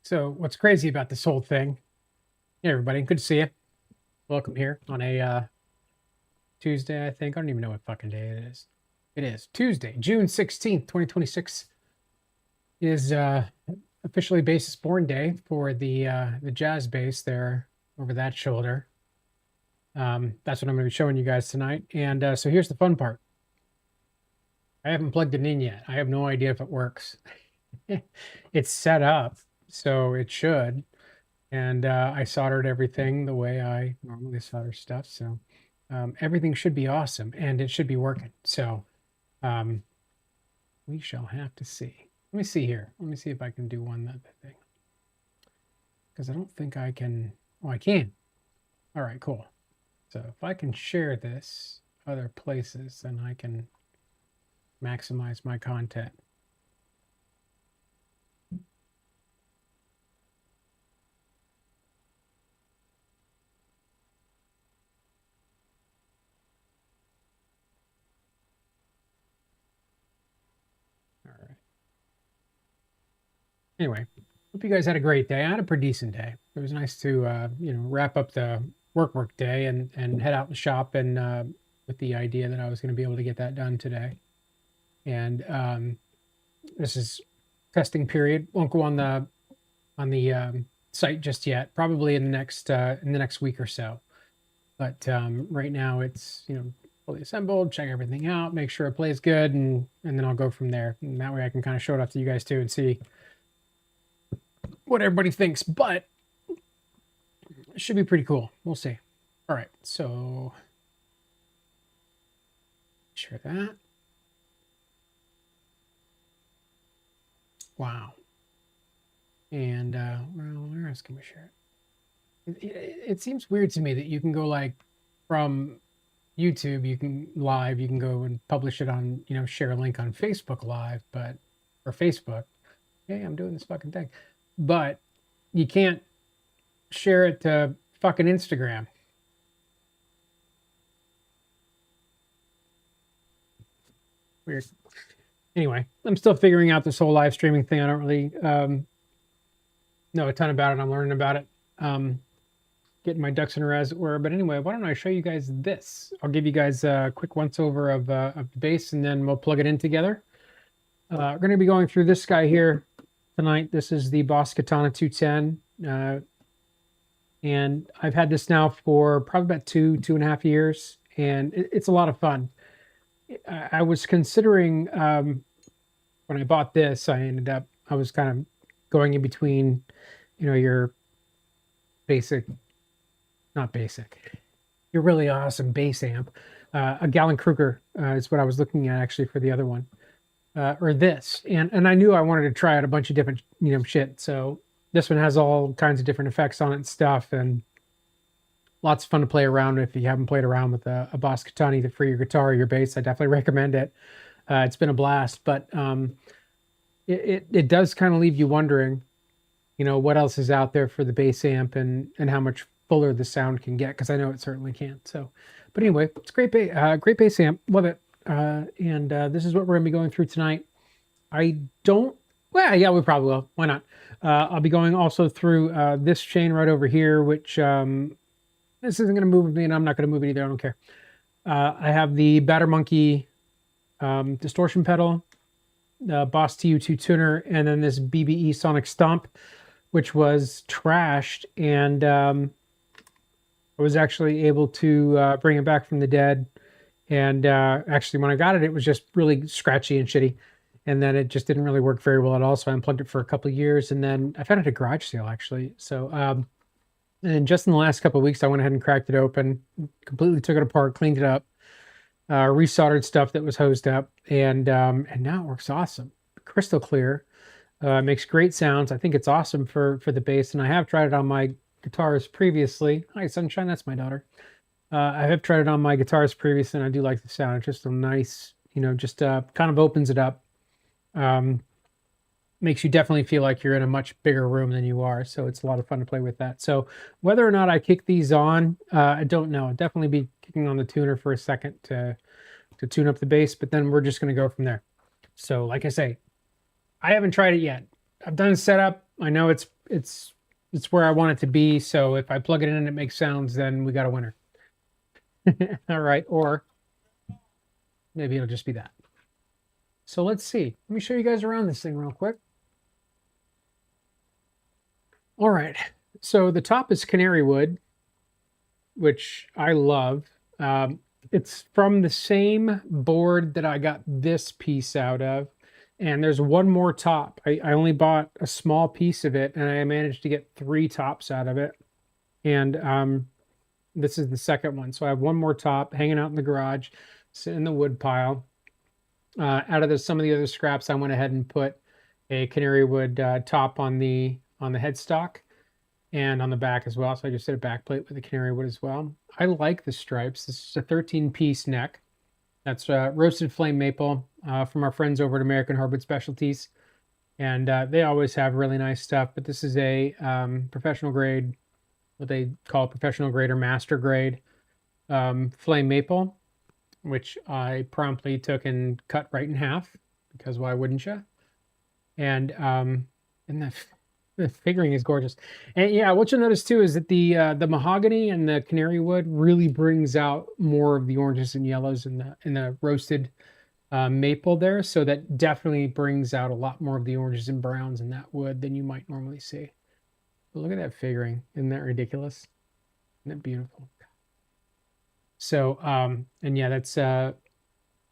So what's crazy about this whole thing? Hey everybody, good to see you. Welcome here on a Tuesday, I think. I don't even know what fucking day it is. It is Tuesday, June 16th, 2026 is officially Bassist Born Day for the jazz bass there over that shoulder. That's what I'm going to be showing you guys tonight. And so here's the fun part. I haven't plugged it in yet. I have no idea if it works. It's set up, so it should. And I soldered everything the way I normally solder stuff. So everything should be awesome and it should be working. So we shall have to see. Let me see here. Let me see if I can do one other thing. Because I don't think I can. Oh, I can. All right, cool. So if I can share this other places, then I can maximize my content. All right. Anyway, hope you guys had a great day. I had a pretty decent day. It was nice to wrap up the work day and head out in the shop and with the idea that I was going to be able to get that done today. And this is testing period. Won't go on the site just yet. Probably in the next week or so. But right now it's fully assembled. Check everything out. Make sure it plays good, and then I'll go from there. And that way I can kind of show it off to you guys too and see what everybody thinks. But it should be pretty cool. We'll see. All right, so share that. Wow. And well, where else can we share it? It seems weird to me that you can go like from YouTube, you can go and publish it on, share a link on Facebook Live, or Facebook. Hey, I'm doing this fucking thing. But you can't share it to fucking Instagram. Weird. Anyway, I'm still figuring out this whole live streaming thing. I don't really know a ton about it. I'm learning about it. Getting my ducks in a row, as it were. But anyway, why don't I show you guys this? I'll give you guys a quick once over of the bass, and then we'll plug it in together. We're going to be going through this guy here tonight. This is the Boss Katana 210. And I've had this now for probably about 2.5 years, and it's a lot of fun. I was considering, when I bought this, I was kind of going in between, your your really awesome bass amp. A Gallon Kruger is what I was looking at actually for the other one. Or this. And I knew I wanted to try out a bunch of different, shit. So this one has all kinds of different effects on it and stuff, and lots of fun to play around with. If you haven't played around with a Boss Katana either for your guitar or your bass, I definitely recommend it. It's been a blast, but it does kind of leave you wondering, what else is out there for the bass amp and how much fuller the sound can get, because I know it certainly can. So, but anyway, it's great bass amp. Love it. And this is what we're going to be going through tonight. Well, yeah, we probably will. Why not? I'll be going also through this chain right over here, which this isn't going to move with me, and I'm not going to move it either. I don't care. I have the Batter Monkey distortion pedal, the Boss TU2 tuner, and then this BBE Sonic Stomp, which was trashed, and I was actually able to bring it back from the dead. And actually, when I got it, it was just really scratchy and shitty. And then it just didn't really work very well at all. So I unplugged it for a couple of years. And then I found it at a garage sale, actually. So, and just in the last couple of weeks, I went ahead and cracked it open, completely took it apart, cleaned it up, resoldered stuff that was hosed up. And now it works awesome. Crystal clear. Makes great sounds. I think it's awesome for the bass. And I have tried it on my guitars previously. Hi, Sunshine. That's my daughter. I have tried it on my guitars previously, and I do like the sound. It's just a nice, just kind of opens it up. Makes you definitely feel like you're in a much bigger room than you are. So it's a lot of fun to play with that. So whether or not I kick these on, I don't know. I'll definitely be kicking on the tuner for a second to tune up the bass, but then we're just going to go from there. So like I say, I haven't tried it yet. I've done setup. I know it's where I want it to be. So if I plug it in and it makes sounds, then we got a winner. All right, or maybe it'll just be that. So let's see. Let me show you guys around this thing real quick. All right. So the top is canary wood, which I love. It's from the same board that I got this piece out of. And there's one more top. I only bought a small piece of it, and I managed to get 3 tops out of it. And this is the second one. So I have one more top hanging out in the garage, sitting in the wood pile. Out of some of the other scraps, I went ahead and put a canary wood top on the headstock and on the back as well. So I just did a back plate with the canary wood as well. I like the stripes. This is a 13-piece neck. That's roasted flame maple from our friends over at American Hardwood Specialties. And they always have really nice stuff. But this is a professional grade, what they call professional grade or master grade flame maple, which I promptly took and cut right in half, because why wouldn't you? And the figuring is gorgeous. And yeah, what you'll notice too is that the mahogany and the canary wood really brings out more of the oranges and yellows in the roasted maple there. So that definitely brings out a lot more of the oranges and browns in that wood than you might normally see. But look at that figuring. Isn't that ridiculous? Isn't that beautiful? So, and yeah, that's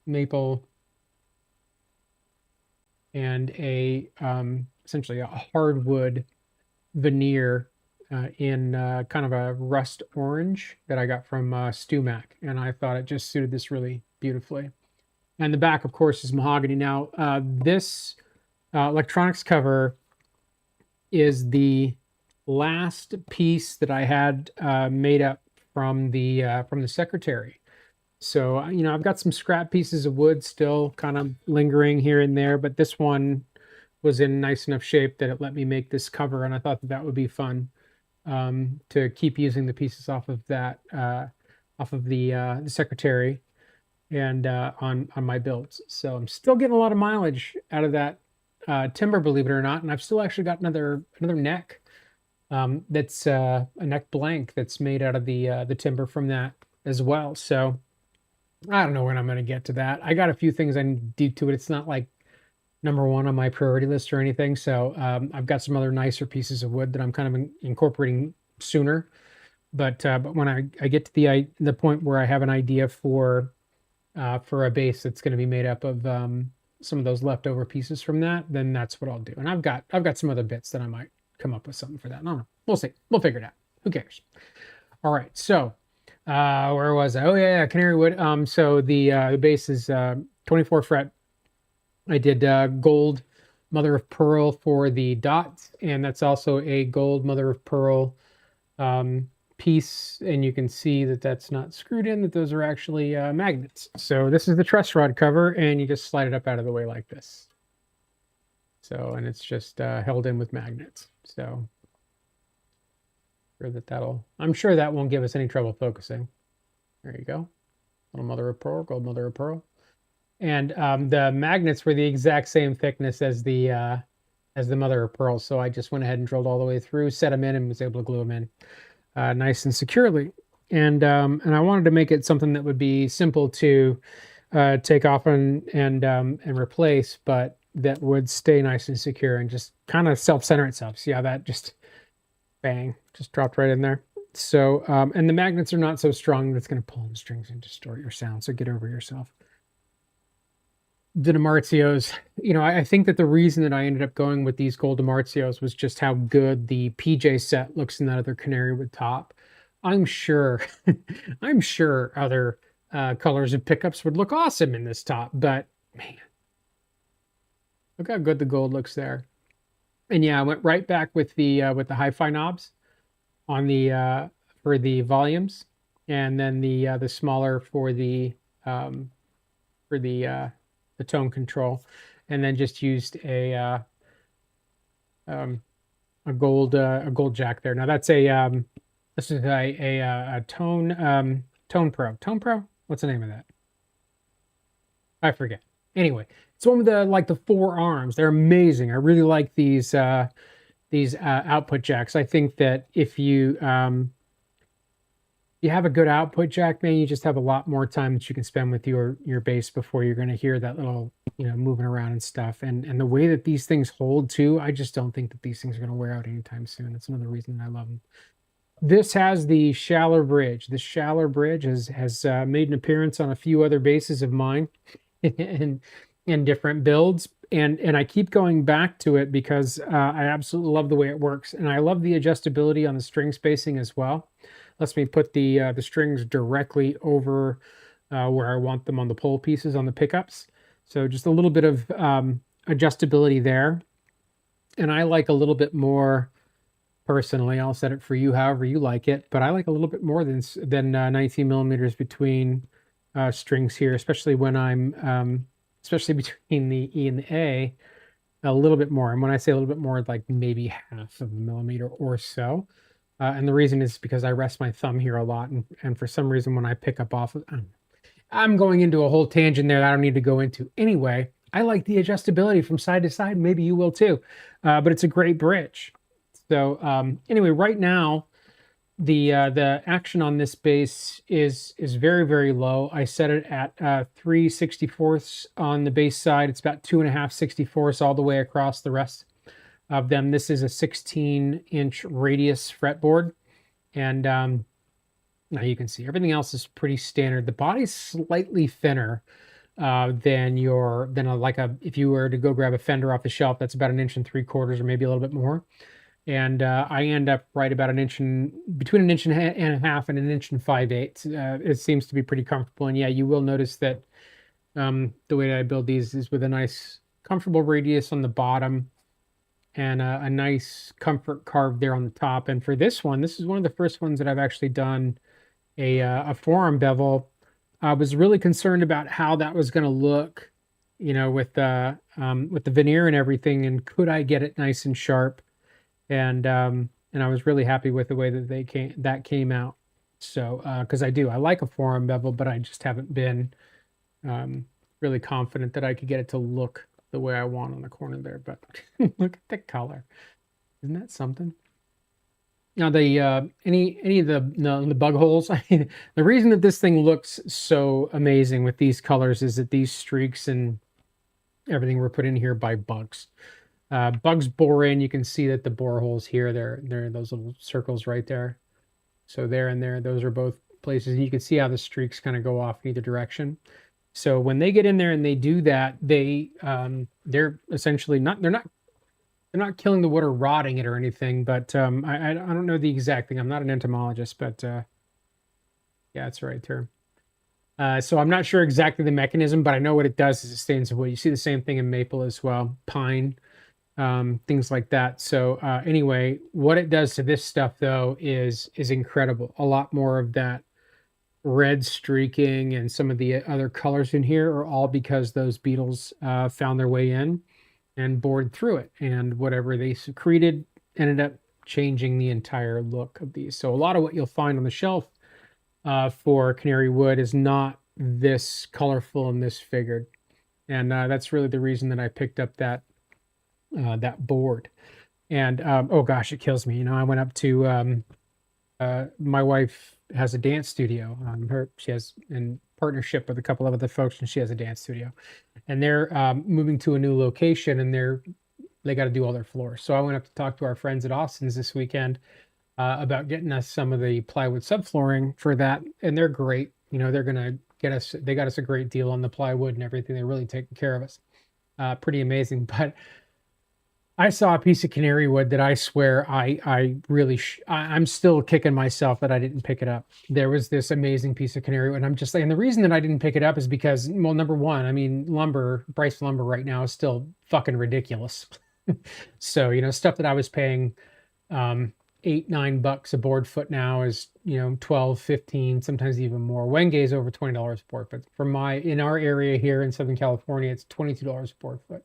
maple and a essentially a hardwood veneer in kind of a rust orange that I got from StewMac, and I thought it just suited this really beautifully. And the back, of course, is mahogany. Now, this electronics cover is the last piece that I had made up from the secretary. So, you know, I've got some scrap pieces of wood still kind of lingering here and there, but this one was in nice enough shape that it let me make this cover, and I thought that would be fun to keep using the pieces off of that, off of the secretary, and on my builds. So I'm still getting a lot of mileage out of that timber, believe it or not, and I've still actually got another neck that's a neck blank that's made out of the timber from that as well. So I don't know when I'm going to get to that. I got a few things I need to do to it. It's not like #1 on my priority list or anything. So I've got some other nicer pieces of wood that I'm kind of incorporating sooner. But when I get to the point where I have an idea for a base that's going to be made up of some of those leftover pieces from that, then that's what I'll do. And I've got some other bits that I might come up with something for that. I don't know. We'll see. We'll figure it out. Who cares? All right. So where was I? Oh yeah, canary wood. So the base is 24 fret. I did gold mother of pearl for the dots, and that's also a gold mother of pearl piece. And you can see that that's not screwed in, that those are actually magnets. So this is the truss rod cover, and you just slide it up out of the way like this. So, and it's just held in with magnets. So I'm sure that won't give us any trouble focusing. There you go. Little mother of pearl, gold mother of pearl. And the magnets were the exact same thickness as the mother of pearl. So I just went ahead and drilled all the way through, set them in, and was able to glue them in nice and securely. And I wanted to make it something that would be simple to take off and replace, but that would stay nice and secure and just kind of self-center itself. See how that just bang, just dropped right in there. So, and the magnets are not so strong that it's going to pull on the strings and distort your sound. So get over yourself. The DiMarzios, you know, I think that the reason that I ended up going with these gold DiMarzios was just how good the PJ set looks in that other canary wood top. I'm sure, I'm sure other colors of pickups would look awesome in this top, but man, look how good the gold looks there. And yeah, I went right back with the hi-fi knobs on the for the volumes, and then the smaller for the tone control, and then just used a gold jack there. Now that's this is a Tone Pro. Tone Pro? What's the name of that? I forget. Anyway, it's one with the like the four arms. They're amazing. I really like these output jacks. I think that if you have a good output jack, man, you just have a lot more time that you can spend with your bass before you're going to hear that little, moving around and stuff. And the way that these things hold too, I just don't think that these things are going to wear out anytime soon. That's another reason that I love them. This has the shallow bridge. The shallow bridge has made an appearance on a few other basses of mine in different builds. And I keep going back to it because I absolutely love the way it works. And I love the adjustability on the string spacing as well. Lets me put the strings directly over where I want them on the pole pieces on the pickups. So just a little bit of adjustability there. And I like a little bit more, personally, I'll set it for you however you like it, but I like a little bit more than 19 millimeters between strings here, especially when I'm, especially between the E and the A, a little bit more. And when I say a little bit more, like maybe half of a millimeter or so. And the reason is because I rest my thumb here a lot. And for some reason, when I pick up off of, I'm going into a whole tangent there that I don't need to go into. Anyway, I like the adjustability from side to side. Maybe you will too. But it's a great bridge. So anyway, right now, the action on this bass is very, very low. I set it at 3/64 on the bass side. It's about 2.5/64 all the way across the rest of them. This is a 16-inch radius fretboard, and now you can see everything else is pretty standard. The body's slightly thinner than if you were to go grab a Fender off the shelf. That's about 1.75 inches or maybe a little bit more. And I end up right about between 1.5 inches and 1.5 inches. It seems to be pretty comfortable. And yeah, you will notice that the way that I build these is with a nice comfortable radius on the bottom and a nice comfort carve there on the top. And for this one, this is one of the first ones that I've actually done a forearm bevel. I was really concerned about how that was going to look, with the veneer and everything, and could I get it nice and sharp? And I was really happy with the way that that came out. So because I like a forearm bevel, but I just haven't been really confident that I could get it to look the way I want on the corner there. But look at the color, isn't that something? Now the any of the bug holes. I mean, the reason that this thing looks so amazing with these colors is that these streaks and everything were put in here by bugs. Bugs bore in. You can see that the bore holes here, they're those little circles right there. So there and there, those are both places. And you can see how the streaks kind of go off in either direction. So when they get in there and they do that, they're essentially they're not killing the wood or rotting it or anything. But I don't know the exact thing. I'm not an entomologist, but yeah, that's the right term. So I'm not sure exactly the mechanism, but I know what it does is it stains the wood. You see the same thing in maple as well, pine. Things like that. So anyway, what it does to this stuff though is incredible. A lot more of that red streaking and some of the other colors in here are all because those beetles found their way in and bored through it, and whatever they secreted ended up changing the entire look of these. So a lot of what you'll find on the shelf for canary wood is not this colorful and this figured, and that's really the reason that I picked up that board. And oh gosh, it kills me. I went up to my wife has a dance studio. She has in partnership with a couple of other folks, and she has a dance studio, and they're moving to a new location, and they got to do all their floors. So I went up to talk to our friends at Austin's this weekend about getting us some of the plywood subflooring for that, and they're great. They're gonna they got us a great deal on the plywood and everything. They're really taking care of us. Pretty amazing. But I saw a piece of canary wood that I swear I'm still kicking myself that I didn't pick it up. There was this amazing piece of canary wood, and I'm just saying the reason that I didn't pick it up is because, well, number one, I mean, price lumber right now is still fucking ridiculous. So, stuff that I was paying $8-9 a board foot now is, 12, 15, sometimes even more. Wenge is over $20 a board, but in our area here in Southern California, it's $22 a board foot.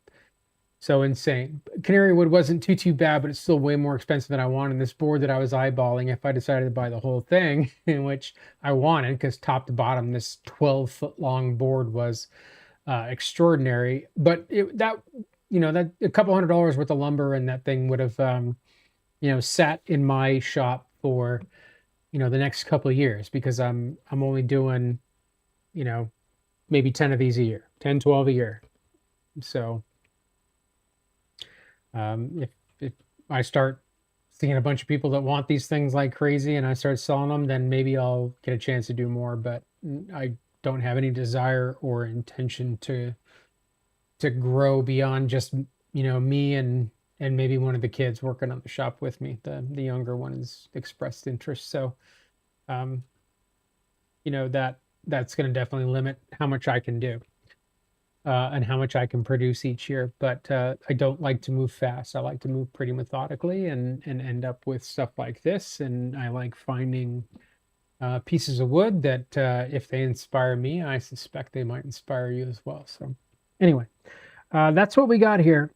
So insane. Canary wood wasn't too bad, but it's still way more expensive than I wanted. This board that I was eyeballing, if I decided to buy the whole thing, in which I wanted, because top to bottom, this 12-foot long board was extraordinary. But that that a couple $100 worth of lumber and that thing would have sat in my shop for the next couple of years, because I'm only doing maybe 10 of these a year, 10, 12 a year. So if I start seeing a bunch of people that want these things like crazy and I start selling them, then maybe I'll get a chance to do more. But I don't have any desire or intention to grow beyond just me and maybe one of the kids working on the shop with me. The younger one has expressed interest, so um, that's going to definitely limit how much I can do. And how much I can produce each year. But I don't like to move fast. I like to move pretty methodically and end up with stuff like this. And I like finding pieces of wood that if they inspire me, I suspect they might inspire you as well. So anyway, that's what we got here.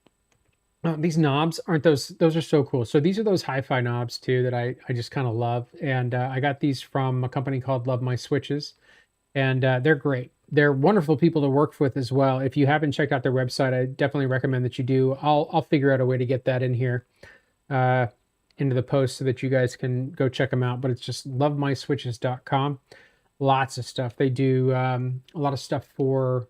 These knobs aren't those are so cool. So these are those hi-fi knobs too that I just kind of love. And I got these from a company called Love My Switches. And they're great. They're wonderful people to work with as well. If you haven't checked out their website, I definitely recommend that you do. I'll figure out a way to get that in here into the post so that you guys can go check them out. But it's just lovemyswitches.com. Lots of stuff. They do a lot of stuff for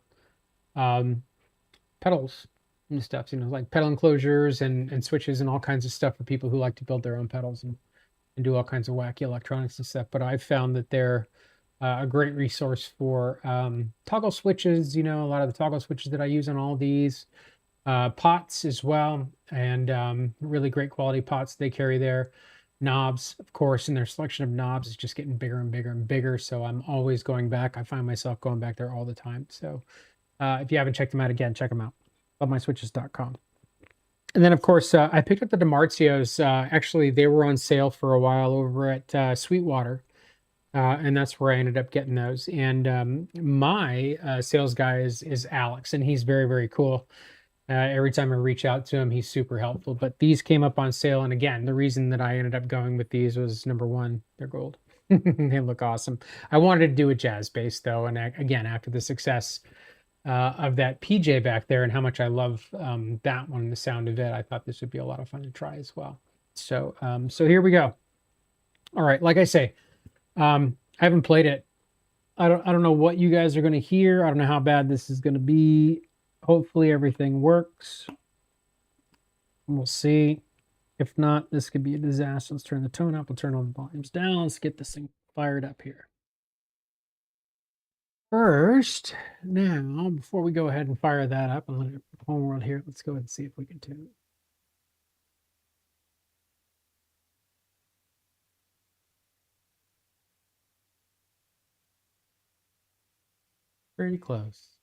pedals and stuff, like pedal enclosures and switches and all kinds of stuff for people who like to build their own pedals and do all kinds of wacky electronics and stuff. But I've found that they're a great resource for toggle switches, a lot of the toggle switches that I use on all these. Pots as well, and really great quality pots they carry there. Knobs, of course, and their selection of knobs is just getting bigger and bigger and bigger, so I'm always going back. I find myself going back there all the time. So if you haven't checked them out, again, check them out. lovemyswitches.com. And then, of course, I picked up the DiMarzios. Actually, they were on sale for a while over at Sweetwater. And that's where I ended up getting those. And my sales guy is Alex, and he's very, very cool. Every time I reach out to him, he's super helpful. But these came up on sale. And again, the reason that I ended up going with these was, number one, they're gold. They look awesome. I wanted to do a jazz bass, though. And again, after the success of that PJ back there and how much I love that one, the sound of it, I thought this would be a lot of fun to try as well. So, so here we go. All right, like I say, I haven't played it. I don't know what you guys are going to hear. I don't know how bad this is going to be. Hopefully everything works. We'll see. If not, this could be a disaster. Let's turn the tone up. We'll turn all the volumes down. Let's get this thing fired up here. First, now, before we go ahead and fire that up and let it home world here, let's go ahead and see if we can tune it. Pretty close.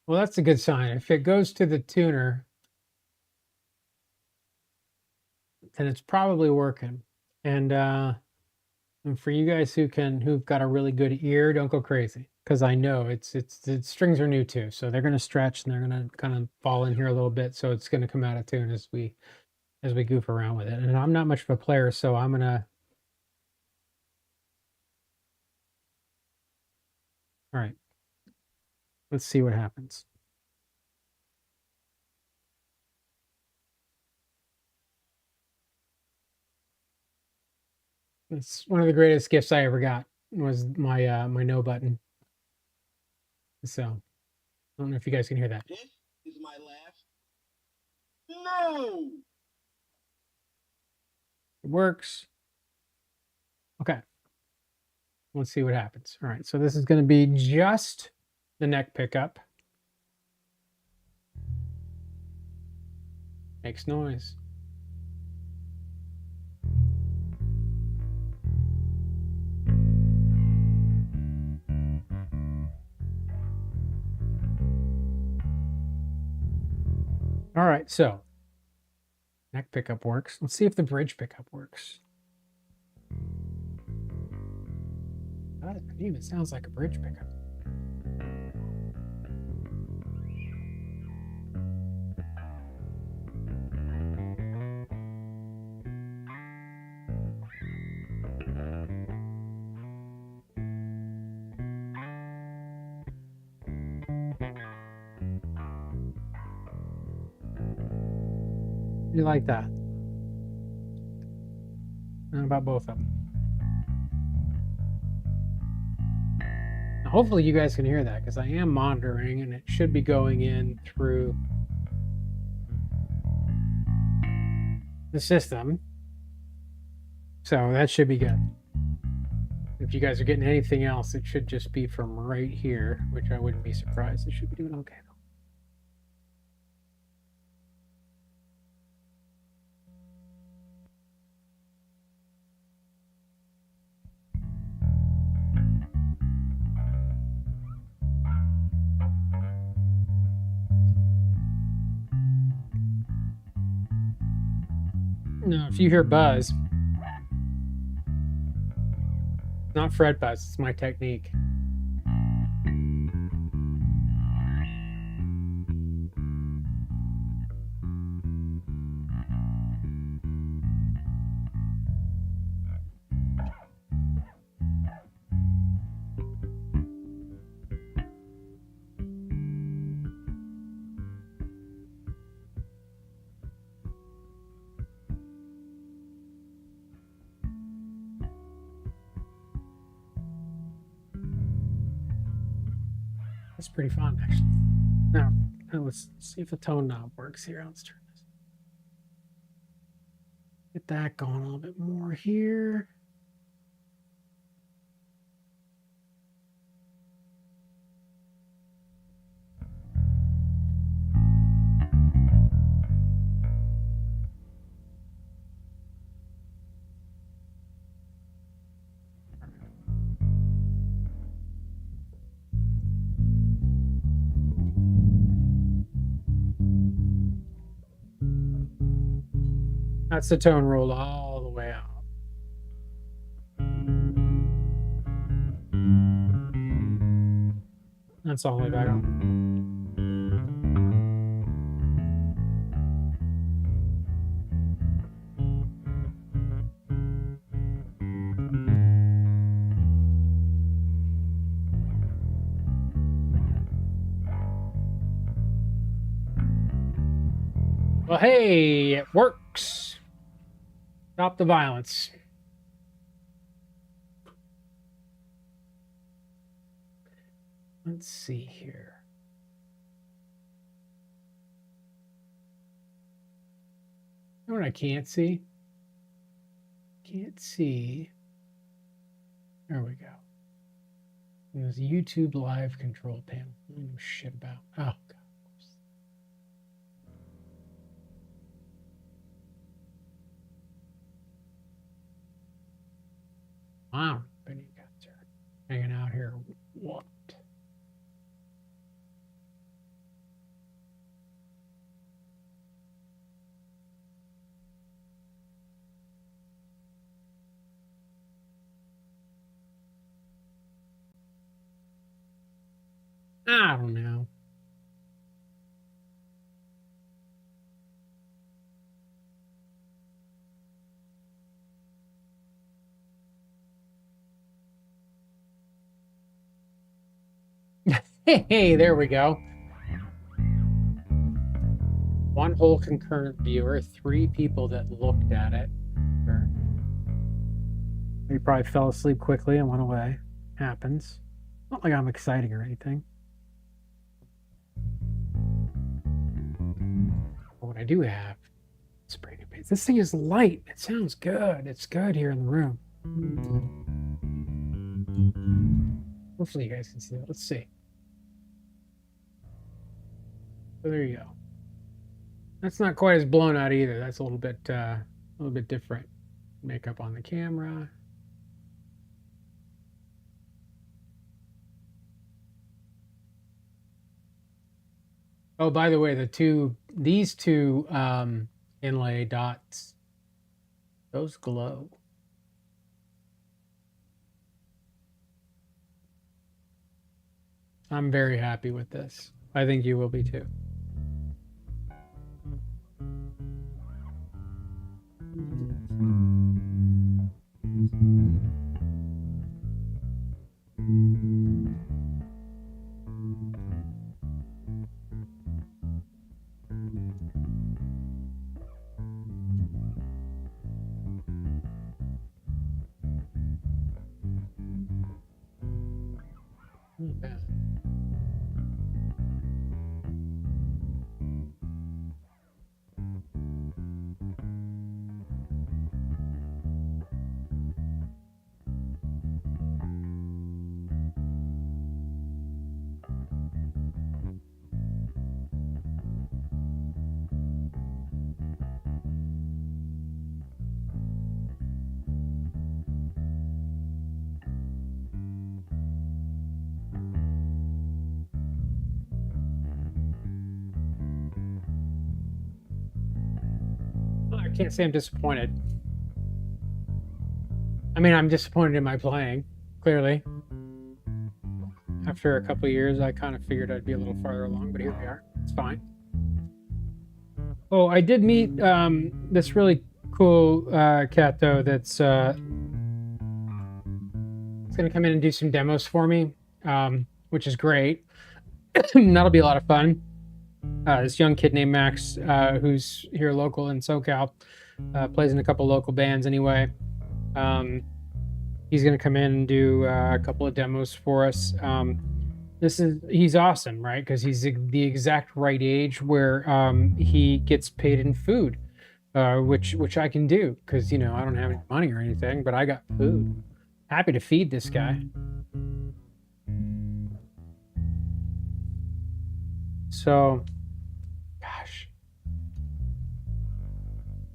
Well, that's a good sign. If it goes to the tuner, then it's probably working. And for you guys who've got a really good ear, don't go crazy, because I know the strings are new too, so they're going to stretch and they're going to kind of fall in here a little bit, so it's going to come out of tune as we goof around with it. And I'm not much of a player, so I'm gonna. All right, let's see what happens. It's one of the greatest gifts I ever got, was my my no button. So I don't know if you guys can hear that. This is my last. No. It works. Okay. Let's see what happens. All right, so this is going to be just the neck pickup. Makes noise. All right, so neck pickup works. Let's see if the bridge pickup works. God, it even sounds like a bridge pickup. You like that? How about both of them? Now, hopefully you guys can hear that because I am monitoring and it should be going in through the system. So that should be good. If you guys are getting anything else, it should just be from right here, which I wouldn't be surprised. It should be doing okay though. No, if you hear buzz, not fret buzz, it's my technique. That's pretty fun, actually. Now, let's see if the tone knob works here. Let's turn this. Get that going a little bit more here. That's the tone roll all the way out. That's all the way back on. Well, hey, it works. Stop the violence. Let's see here. You know what I can't see? Can't see. There we go. There's a YouTube live control panel. I don't know shit about. Oh, God. Wow, Benny guys are hanging out here. What? I don't know. Hey, there we go. One whole concurrent viewer, 3 people that looked at it. Sure. They probably fell asleep quickly and went away. Happens. Not like I'm exciting or anything. But what I do have, spray new paint. This thing is light. It sounds good. It's good here in the room. Hopefully you guys can see that. Let's see. So there you go. That's not quite as blown out either. That's a little bit different. Makeup on the camera. Oh, by the way, these two inlay dots, those glow. I'm very happy with this. I think you will be too. I can't say I'm disappointed. I mean, I'm disappointed in my playing, clearly. After a couple of years, I kind of figured I'd be a little farther along, but here we are. It's fine. Oh, I did meet this really cool cat, though, that's going to come in and do some demos for me, which is great. That'll be a lot of fun. This young kid named Max, who's here local in SoCal, plays in a couple local bands anyway. He's going to come in and do a couple of demos for us. He's awesome, right? Because he's the exact right age where he gets paid in food, which I can do because, you know, I don't have any money or anything, but I got food. Happy to feed this guy. So, gosh.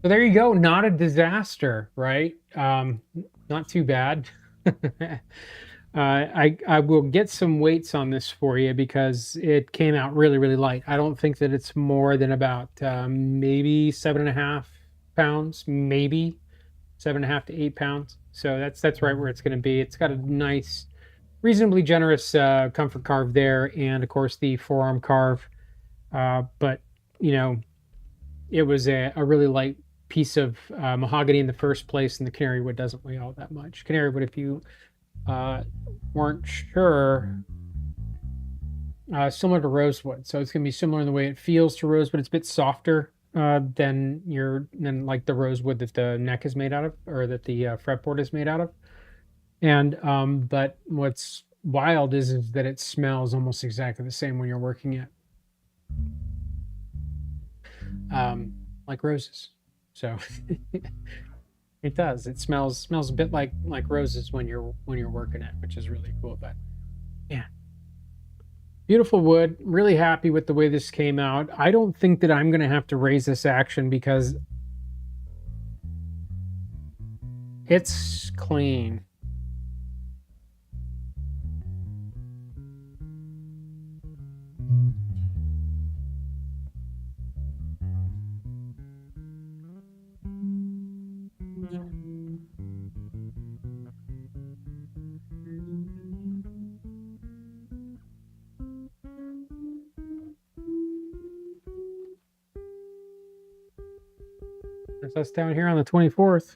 So there you go. Not a disaster, right? Not too bad. I will get some weights on this for you because it came out really, really light. I don't think that it's more than about maybe 7.5 pounds, maybe 7.5 to 8 pounds. So that's right where it's going to be. It's got a nice, reasonably generous comfort carve there, and of course the forearm carve. But you know, it was a really light piece of mahogany in the first place, and the Canrywood doesn't weigh all that much. Canrywood, if you weren't sure, similar to rosewood, so it's going to be similar in the way it feels to rosewood. It's a bit softer than like the rosewood that the neck is made out of, or that the fretboard is made out of. And but what's wild is that it smells almost exactly the same when you're working it, like roses. So it does. It smells a bit like roses when you're working it, which is really cool. But yeah, beautiful wood. Really happy with the way this came out. I don't think that I'm going to have to raise this action because it's clean. That's us down here on the 24th.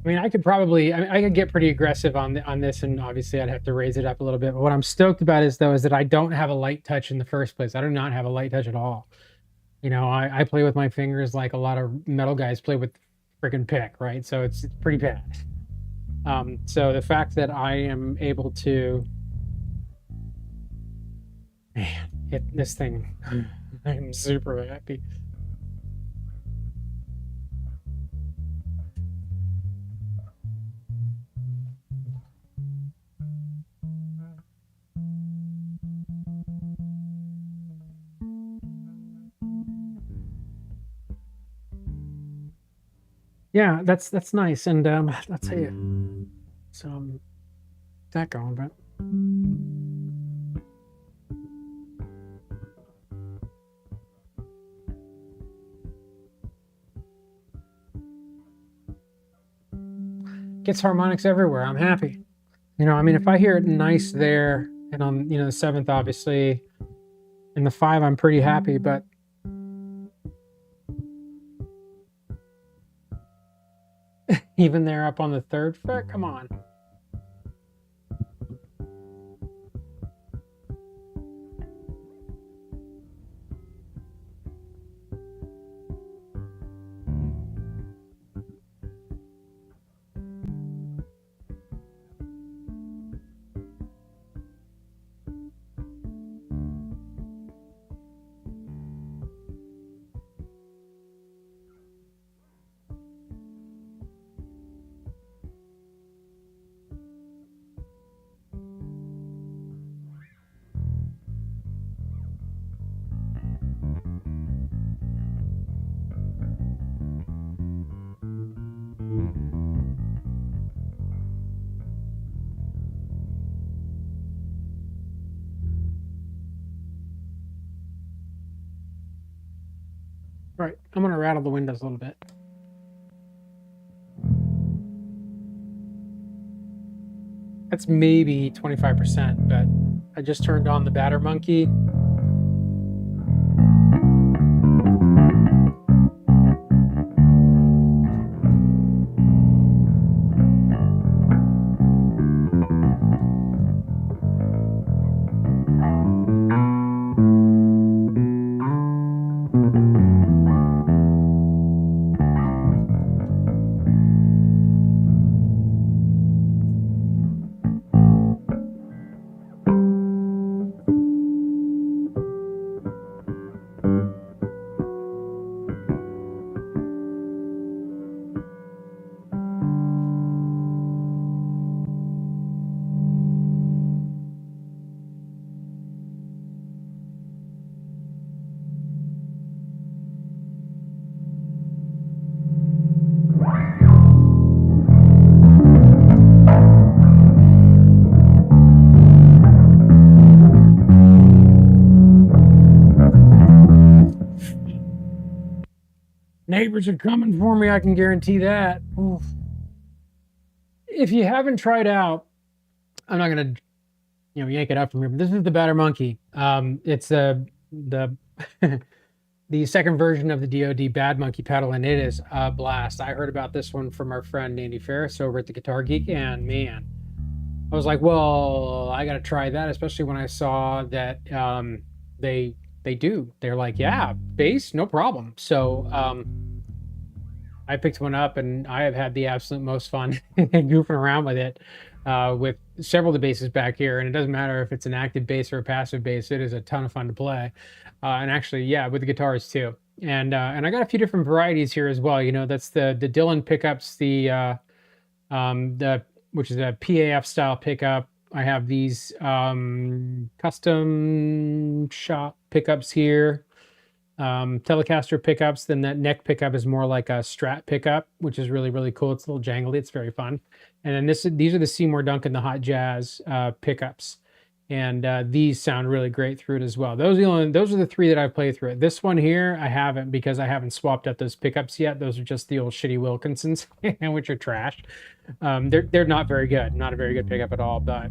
I mean, I could get pretty aggressive on this, and obviously I'd have to raise it up a little bit. But what I'm stoked about is that I don't have a light touch in the first place. I do not have a light touch at all. You know, I play with my fingers like a lot of metal guys play with freaking pick, right? So it's pretty bad. So the fact that I am able to, man, hit this thing, I'm super happy. Yeah, that's nice, and I'll tell you, so that going, but gets harmonics everywhere. I'm happy. You know, I mean, if I hear it nice there, and on, you know, the 7th, obviously, and the 5, I'm pretty happy, but even there up on the 3rd fret, come on. All right, I'm gonna rattle the windows a little bit. That's maybe 25%, but I just turned on the batter monkey. Neighbors are coming for me, I can guarantee that. Oof. If you haven't tried out, I'm not gonna, yank it up from here, but this is the batter monkey. It's the the second version of the DoD Bad Monkey pedal, and it is a blast. I heard about this one from our friend Andy Ferris over at the Guitar Geek, and man, I was like, well, I got to try that, especially when I saw that they're like, yeah, bass, no problem. So I picked one up, and I have had the absolute most fun goofing around with it, with several of the basses back here. And it doesn't matter if it's an active bass or a passive bass; it is a ton of fun to play. And actually, yeah, with the guitars too. And I got a few different varieties here as well. That's the Dylan pickups, the which is a PAF style pickup. I have these custom shop pickups here. Telecaster pickups. Then that neck pickup is more like a Strat pickup, which is really, really cool. It's a little jangly. It's very fun. And then these are the Seymour Duncan, the Hot Jazz pickups. And these sound really great through it as well. Those are the three that I've played through it. This one here, I haven't, because I haven't swapped out those pickups yet. Those are just the old shitty Wilkinsons, which are trash. They're not very good. Not a very good pickup at all. But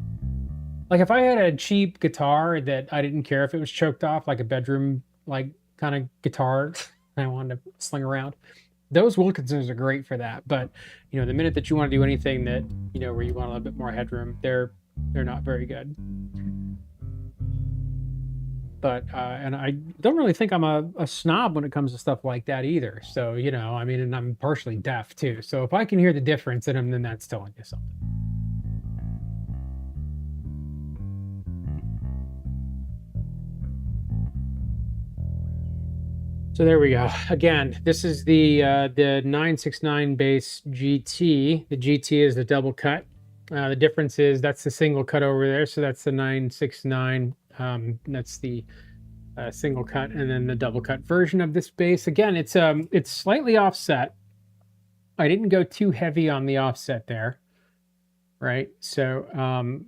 like if I had a cheap guitar that I didn't care if it was choked off, like a bedroom like kind of guitar I wanted to sling around, those Wilkinsons are great for that. But the minute that you want to do anything that where you want a little bit more headroom, they're not very good. But and I don't really think I'm a snob when it comes to stuff like that either. So I mean, and I'm partially deaf too. So if I can hear the difference in them, then that's telling you something. So there we go. Again, this is the 969 bass GT. The GT is the double cut. The difference is that's the single cut over there. So that's the 969. That's the single cut, and then the double cut version of this bass. Again, it's slightly offset. I didn't go too heavy on the offset there, right? So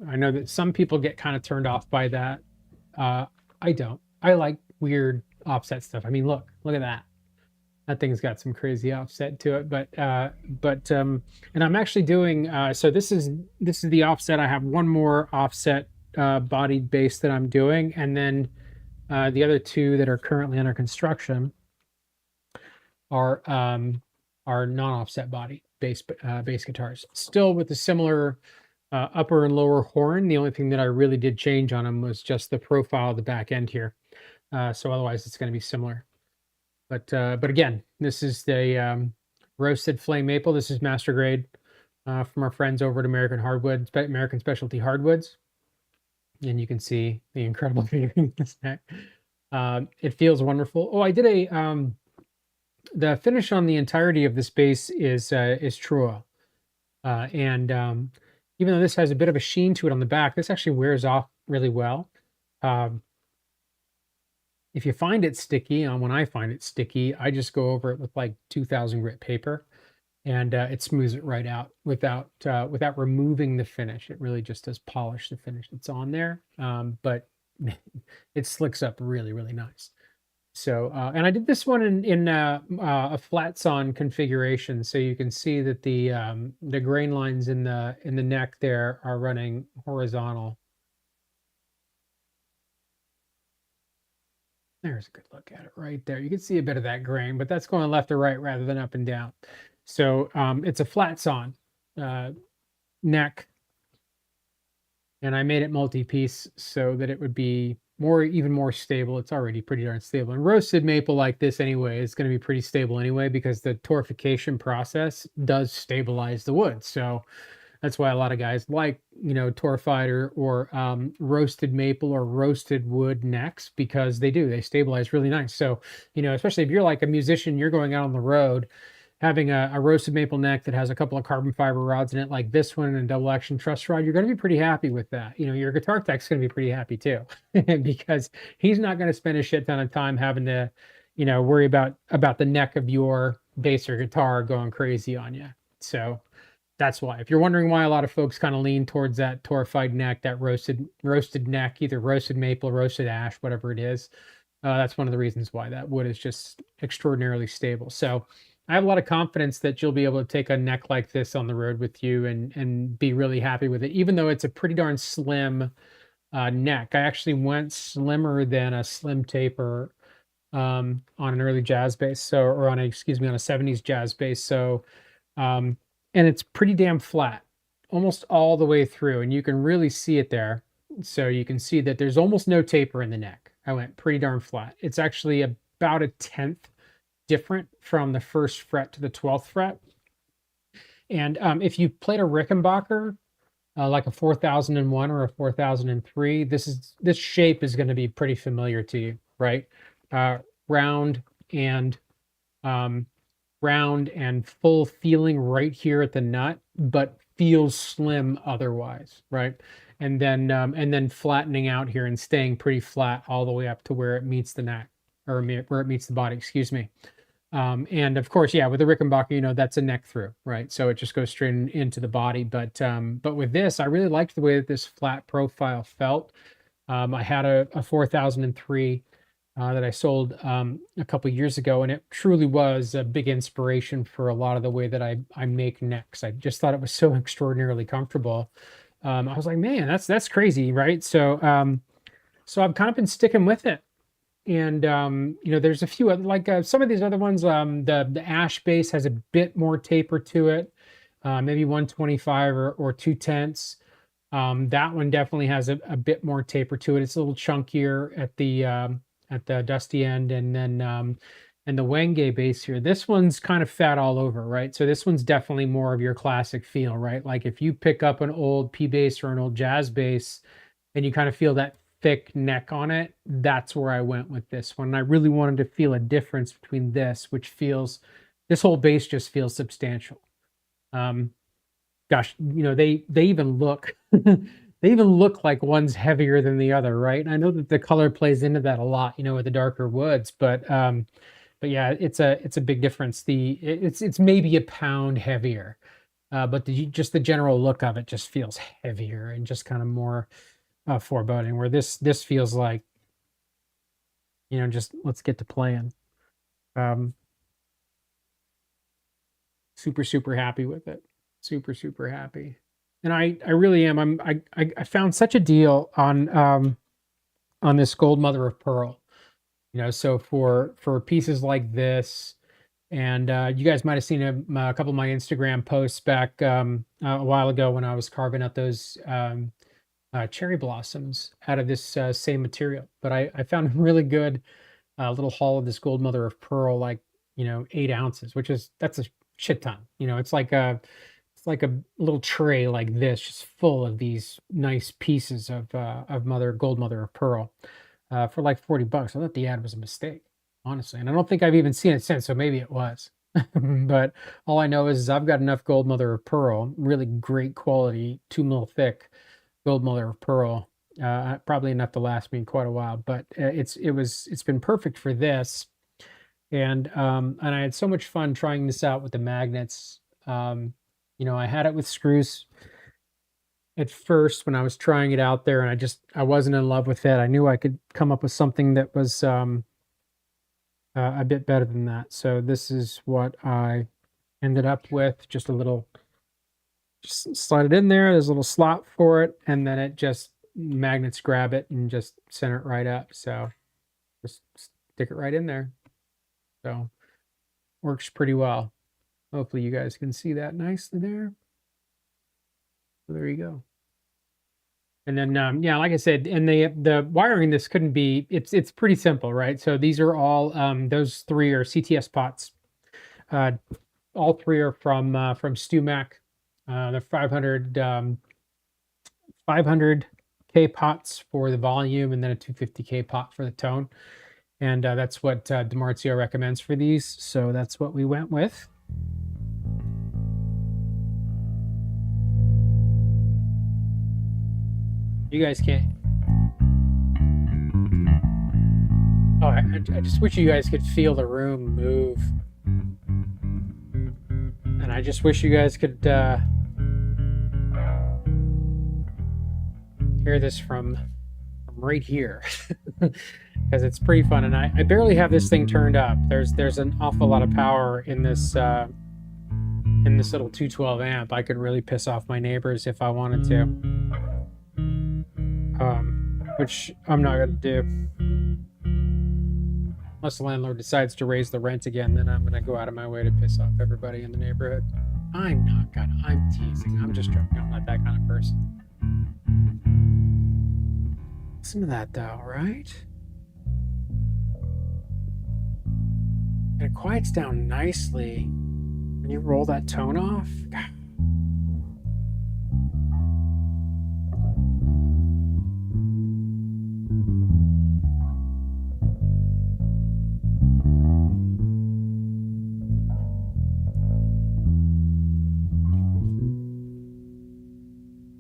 I know that some people get kind of turned off by that. I don't. I like weird offset stuff. I mean, look at that. That thing's got some crazy offset to it. But and I'm actually doing so this is the offset. I have one more offset bodied bass that I'm doing, and then the other two that are currently under construction are non-offset body bass guitars, still with the similar upper and lower horn. The only thing that I really did change on them was just the profile of the back end here. So otherwise it's going to be similar. But again, this is the roasted flame maple. This is master grade from our friends over at American Specialty Hardwoods. And you can see the incredible fingering in this neck. It feels wonderful. Oh, I did the finish on the entirety of this bass is Trua. And even though this has a bit of a sheen to it on the back, this actually wears off really well. If you find it sticky, when I find it sticky, I just go over it with like 2000 grit paper, and it smooths it right out without removing the finish. It really just does polish the finish that's on there, but it slicks up really, really nice. So, and I did this one in a flat sawn configuration, so you can see that the grain lines in the neck there are running horizontal. There's a good look at it right there. You can see a bit of that grain, but that's going left to right rather than up and down. So it's a flat sawn uh, neck, and I made it multi-piece so that it would be even more stable. It's already pretty darn stable. And roasted maple like this anyway is going to be pretty stable anyway because the torrefication process does stabilize the wood. So that's why a lot of guys like, torrefied or roasted maple or roasted wood necks because they stabilize really nice. So, especially if you're like a musician, you're going out on the road, having a roasted maple neck that has a couple of carbon fiber rods in it, like this one and a double action truss rod, you're going to be pretty happy with that. Your guitar tech's going to be pretty happy too, because he's not going to spend a shit ton of time having to, worry about the neck of your bass or guitar going crazy on you. So that's why. If you're wondering why a lot of folks kind of lean towards that torrefied neck, that roasted neck, either roasted maple, roasted ash, whatever it is, that's one of the reasons why that wood is just extraordinarily stable. So I have a lot of confidence that you'll be able to take a neck like this on the road with you and be really happy with it, even though it's a pretty darn slim neck. I actually went slimmer than a slim taper on an early jazz bass, or on a 70s jazz bass. So um, and it's pretty damn flat almost all the way through, and you can really see it there. So you can see that there's almost no taper in the neck. I went pretty darn flat. It's actually about a tenth different from the first fret to the 12th fret. And if you played a Rickenbacker, like a 4001 or a 4003, this shape is going to be pretty familiar to you, right? Round and um, round and full feeling right here at the nut, but feels slim otherwise, right? And then flattening out here and staying pretty flat all the way up to where it meets the neck, or where it meets the body, excuse me. And of course, yeah, with the Rickenbacker, that's a neck through, right? So it just goes straight into the body. But with this, I really liked the way that this flat profile felt. I had a 4003 that I sold a couple years ago, and it truly was a big inspiration for a lot of the way that I make necks. I just thought it was so extraordinarily comfortable. I was like, man, that's crazy, right? So I've kind of been sticking with it. And there's a few other, like some of these other ones. The ash base has a bit more taper to it, maybe 125 or 2/10. That one definitely has a bit more taper to it. It's a little chunkier at the dusty end, and then and the Wenge bass here. This one's kind of fat all over, right? So this one's definitely more of your classic feel, right? Like if you pick up an old P bass or an old jazz bass, and you kind of feel that thick neck on it, that's where I went with this one. And I really wanted to feel a difference between this whole bass just feels substantial. Um, Gosh, they even look they even look like one's heavier than the other, right? And I know that the color plays into that a lot, with the darker woods, but yeah, it's a big difference. It's maybe a pound heavier, but just the general look of it just feels heavier and just kind of more foreboding. Where this feels like, just let's get to playing. Um, super happy with it. Super happy. And I really am. I found such a deal on this gold mother of pearl. So for pieces like this, and you guys might have seen a couple of my Instagram posts back a while ago when I was carving out those cherry blossoms out of this same material. But I found a really good little haul of this gold mother of pearl, like 8 ounces, that's a shit ton. It's like a little tray like this, just full of these nice pieces of gold mother of pearl for like $40. I thought the ad was a mistake, honestly, and I don't think I've even seen it since. So maybe it was, but all I know is I've got enough gold mother of pearl, really great quality, 2 mil thick gold mother of pearl, probably enough to last me quite a while. But it's been perfect for this, and I had so much fun trying this out with the magnets. I had it with screws at first when I was trying it out there, and I wasn't in love with it. I knew I could come up with something that was a bit better than that. So this is what I ended up with. Just a little, just slide it in there. There's a little slot for it, and then it just magnets grab it and just center it right up. So just stick it right in there. So works pretty well. Hopefully you guys can see that nicely there. So there you go. And then, yeah, like I said, and the wiring, this couldn't be, it's pretty simple, right? So these are all, those three are CTS pots. All three are from StewMac. They're 500K pots for the volume, and then a 250K pot for the tone. And that's what DiMarzio recommends for these. So that's what we went with. You guys can't. Oh, I just wish you guys could feel the room move. And I just wish you guys could hear this from right here. Because it's pretty fun. And I barely have this thing turned up. There's an awful lot of power in this little 212 amp. I could really piss off my neighbors if I wanted to. Which I'm not going to do. Unless the landlord decides to raise the rent again, then I'm going to go out of my way to piss off everybody in the neighborhood. I'm not gonna. I'm teasing. I'm just joking. I'm not that kind of person. Listen to that though, right? And it quiets down nicely when you roll that tone off. God.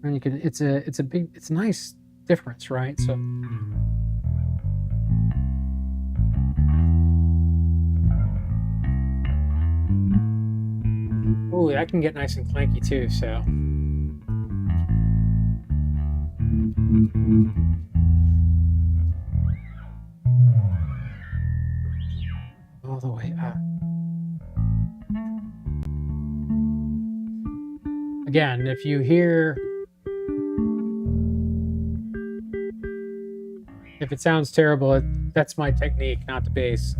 And you can, it's a nice difference, right? So oh, that can get nice and clanky too, so all the way up. Again, if you hear, if it sounds terrible, that's my technique, not the bass.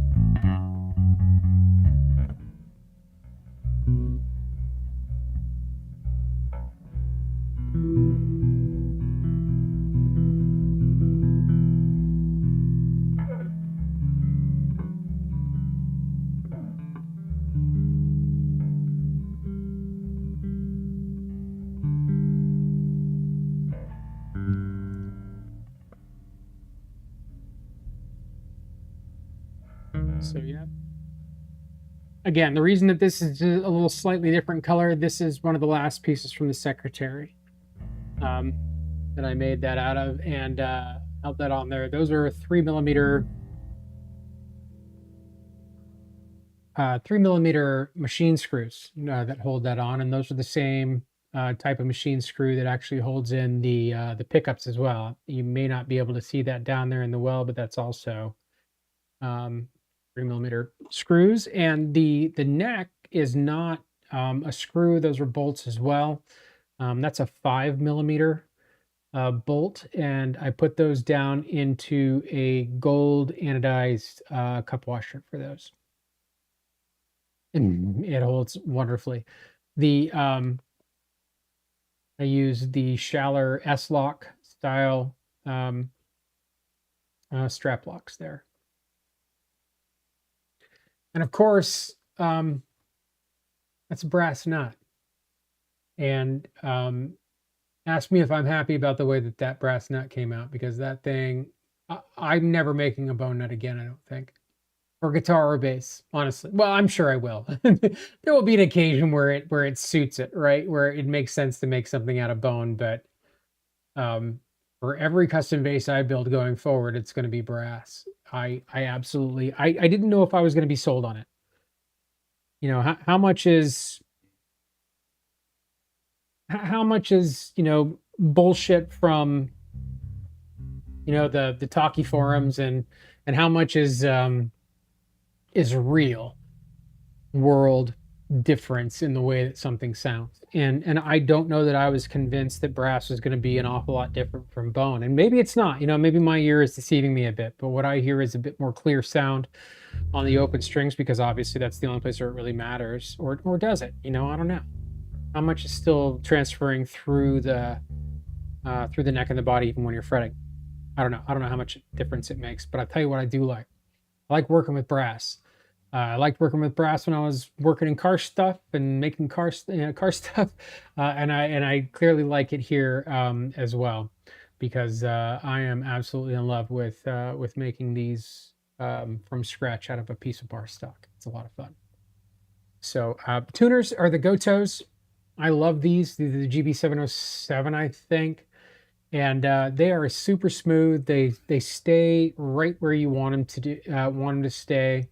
So yeah. Again, the reason that this is a little slightly different color, this is one of the last pieces from the Secretary that I made that out of, and held that on there. Those are 3mm machine screws that hold that on, and those are the same type of machine screw that actually holds in the pickups as well. You may not be able to see that down there in the well, but that's also 3mm screws. And the neck is not a screw. Those are bolts as well. That's a 5mm bolt, and I put those down into a gold anodized cup washer for those. And it holds wonderfully. The I use the Schaller S-Lock style strap locks there. And of course, that's a brass nut. And ask me if I'm happy about the way that brass nut came out, because that thing, I'm never making a bone nut again, I don't think. Or guitar or bass, honestly. Well, I'm sure I will. There will be an occasion where it suits it, right? Where it makes sense to make something out of bone, but for every custom bass I build going forward, it's going to be brass. I absolutely, I didn't know if I was going to be sold on it. You know, how much is, you know, bullshit from, you know, the talkie forums, and how much is is real world difference in the way that something sounds. And I don't know that I was convinced that brass was going to be an awful lot different from bone. And maybe it's not. You know, maybe my ear is deceiving me a bit. But what I hear is a bit more clear sound on the open strings, because obviously that's the only place where it really matters. Or does it? You know, I don't know. How much is still transferring through the neck and the body even when you're fretting? I don't know. I don't know how much difference it makes. But I'll tell you what I do like. I like working with brass. I liked working with brass when I was working in car stuff and making car stuff, and I clearly like it here as well, because I am absolutely in love with making these from scratch out of a piece of bar stock. It's a lot of fun. So tuners are the Gotos. I love these. These are the GB707, I think, and they are super smooth. They stay right where you want them to want them to stay.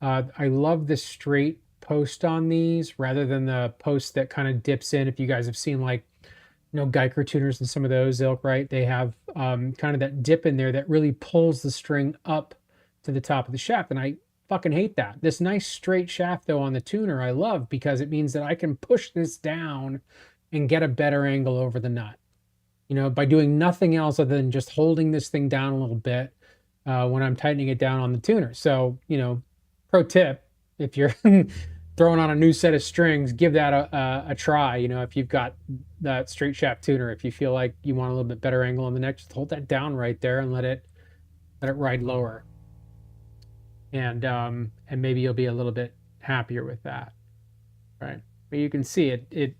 I love the straight post on these rather than the post that kind of dips in. If you guys have seen, like, you know, Geiger tuners and some of those ilk, right? They have kind of that dip in there that really pulls the string up to the top of the shaft. And I fucking hate that. This nice straight shaft, though, on the tuner, I love, because it means that I can push this down and get a better angle over the nut, you know, by doing nothing else other than just holding this thing down a little bit when I'm tightening it down on the tuner. So, you know, pro tip, if you're throwing on a new set of strings, give that a try. You know, if you've got that straight shaft tuner, if you feel like you want a little bit better angle on the neck, just hold that down right there and let it ride lower. And maybe you'll be a little bit happier with that, right? But you can see it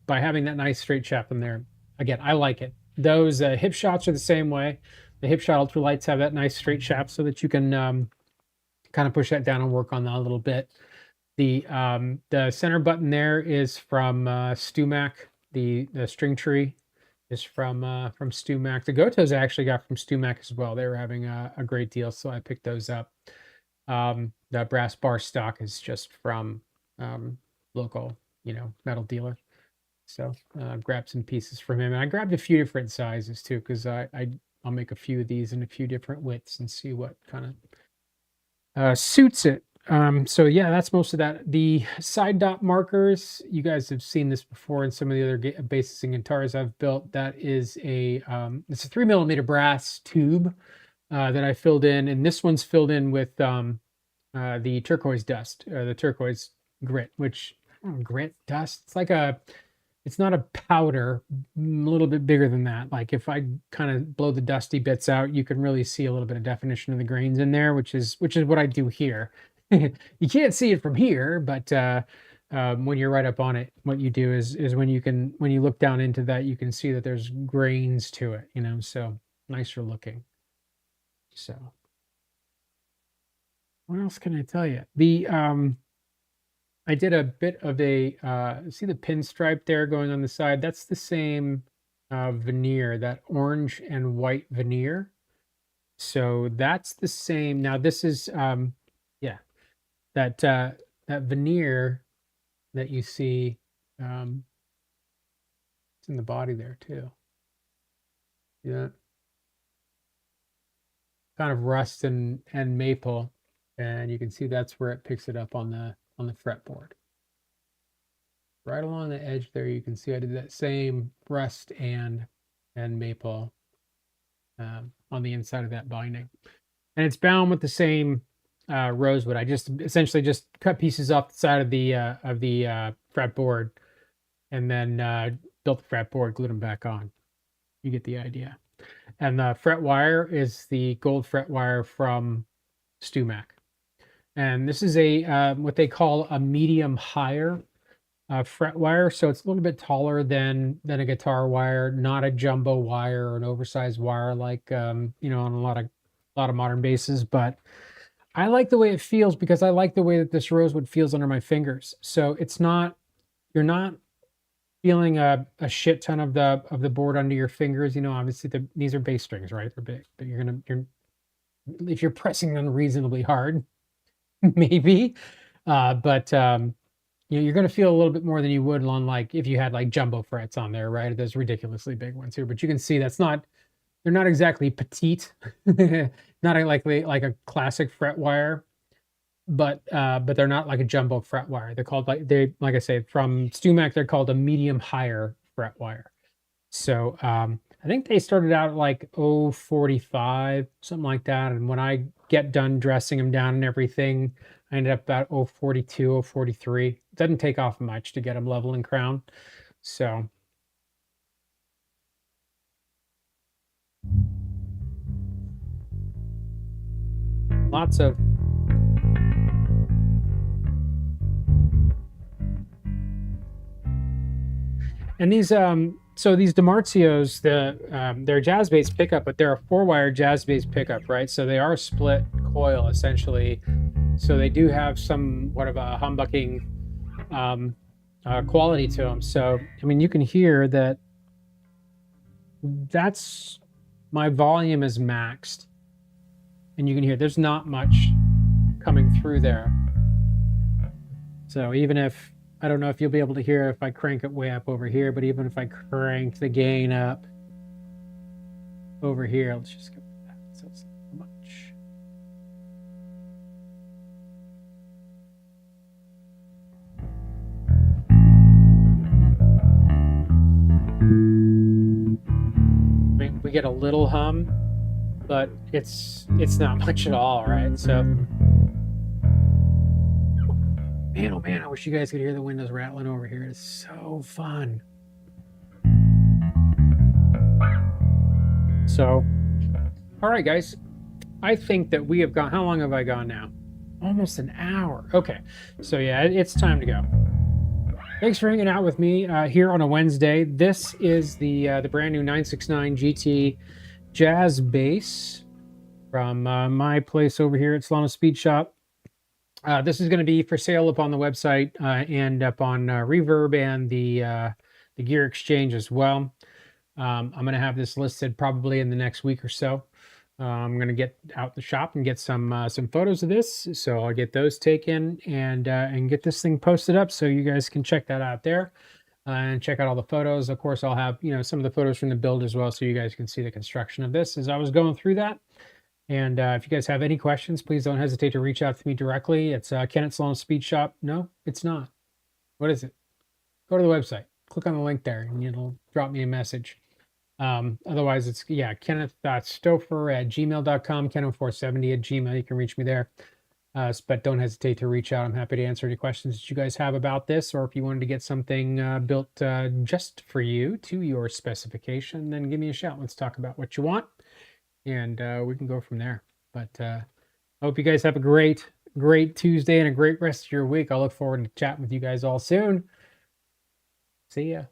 by having that nice straight shaft in there. Again, I like it. Those hip shots are the same way. The hip shot ultralights have that nice straight shaft so that you can kind of push that down and work on that a little bit. The center button there is from StewMac. The string tree is from StewMac. The Gotos I actually got from StewMac as well. They were having a great deal, so I picked those up. The brass bar stock is just from local, you know, metal dealer. So grabbed some pieces from him. And I grabbed a few different sizes too, because I'll make a few of these in a few different widths and see what kind of suits it. So yeah, that's most of that. The side dot markers, you guys have seen this before in some of the other basses and guitars I've built. That is it's a 3mm brass tube that I filled in, and this one's filled in with the turquoise dust, the turquoise grit, which grit dust. It's not a powder, a little bit bigger than that. Like if I kind of blow the dusty bits out, you can really see a little bit of definition of the grains in there, which is what I do here. You can't see it from here, but when you're right up on it, what you do is when you look down into that, you can see that there's grains to it, you know, so nicer looking. So what else can I tell you? I did a bit of a see the pinstripe there going on the side. That's the same veneer, that orange and white veneer. So that's the same. Now this is yeah, that veneer that you see, it's in the body there too. Yeah, kind of rust and maple, and you can see that's where it picks it up on the fretboard. Right along the edge there, you can see I did that same rust and maple on the inside of that binding, and it's bound with the same rosewood. I just essentially just cut pieces off the side of the fretboard, and then built the fretboard, glued them back on. You get the idea. And the fret wire is the gold fret wire from StewMac. And this is a what they call a medium higher fret wire. So it's a little bit taller than a guitar wire, not a jumbo wire or an oversized wire like you know, on a lot of modern basses. But I like the way it feels because I like the way that this rosewood feels under my fingers. So it's not, you're not feeling a shit ton of the board under your fingers. You know, obviously these are bass strings, right? They're big, but if you're pressing them reasonably hard, maybe. But you know, you're going to feel a little bit more than you would on, like, if you had like jumbo frets on there, right? Those ridiculously big ones here. But you can see they're not exactly petite, not like a classic fret wire. but they're not like a jumbo fret wire. They're called like I say from StewMac, they're called a medium higher fret wire. So I think they started out at like 045, something like that. And when I get done dressing them down and everything, I ended up about 042, 043. It doesn't take off much to get them level and crown. So lots of and these so these DiMarzios, they're a jazz bass pickup, but they're a 4-wire jazz bass pickup, right? So they are a split coil essentially. So they do have somewhat of a humbucking quality to them. So I mean, you can hear that that's my volume is maxed, and you can hear there's not much coming through there. So even if I don't know if you'll be able to hear if I crank it way up over here, but even if I crank the gain up over here, let's just go with that. So it's not much. I mean, we get a little hum, but it's not much at all, right? So man, oh man, I wish you guys could hear the windows rattling over here. It's so fun. So, all right, guys. I think that we have gone, how long have I gone now? Almost an hour. Okay. So yeah, it's time to go. Thanks for hanging out with me here on a Wednesday. This is the brand new 969 GT Jazz Bass from my place over here at Solano Speed Shop. This is going to be for sale up on the website and up on Reverb and the Gear Exchange as well. I'm going to have this listed probably in the next week or so. I'm going to get out the shop and get some photos of this, so I'll get those taken and get this thing posted up so you guys can check that out there and check out all the photos. Of course, I'll have some of the photos from the build as well, so you guys can see the construction of this as I was going through that. And if you guys have any questions, please don't hesitate to reach out to me directly. It's Ken at Solano Speed Shop. No, it's not. What is it? Go to the website. Click on the link there, and it'll drop me a message. Otherwise, it's Kenneth.Stouffer@gmail.com, Ken0470 You can reach me there. But don't hesitate to reach out. I'm happy to answer any questions that you guys have about this, or if you wanted to get something built just for you to your specification, then give me a shout. Let's talk about what you want, and we can go from there. But I hope you guys have a great Tuesday and a great rest of your week. I'll look forward to chatting with you guys all soon. See ya.